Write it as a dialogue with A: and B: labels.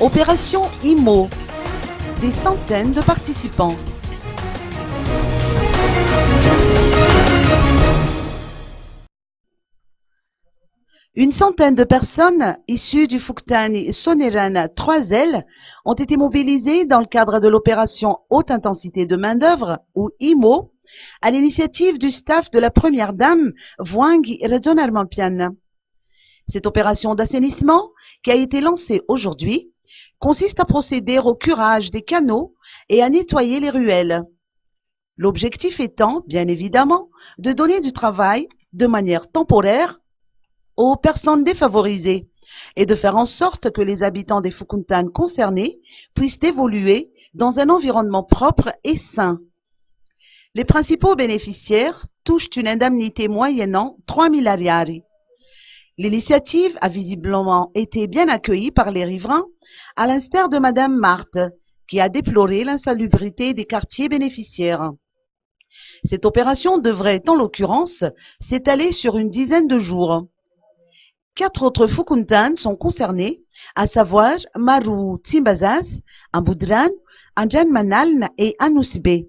A: Opération IMO. Des centaines de participants. Une centaine de personnes issues du Fuktani Soneran 3L ont été mobilisées dans le cadre de l'opération Haute Intensité de Main-d'œuvre, ou IMO, à l'initiative du staff de la première dame Voangi Rejonarmampian. Cette opération d'assainissement, qui a été lancée aujourd'hui, consiste à procéder au curage des canaux et à nettoyer les ruelles. L'objectif étant, bien évidemment, de donner du travail de manière temporaire aux personnes défavorisées et de faire en sorte que les habitants des Fukuntan concernés puissent évoluer dans un environnement propre et sain. Les principaux bénéficiaires touchent une indemnité moyennant 3 000 ariari. L'initiative a visiblement été bien accueillie par les riverains, à l'instar de Madame Marthe, qui a déploré l'insalubrité des quartiers bénéficiaires. Cette opération devrait, en l'occurrence, s'étaler sur une dizaine de jours. 4 autres Fukuntan sont concernés, à savoir Maru Tsimbazaz, Amboudran, Anjan Manaln et Anusbe.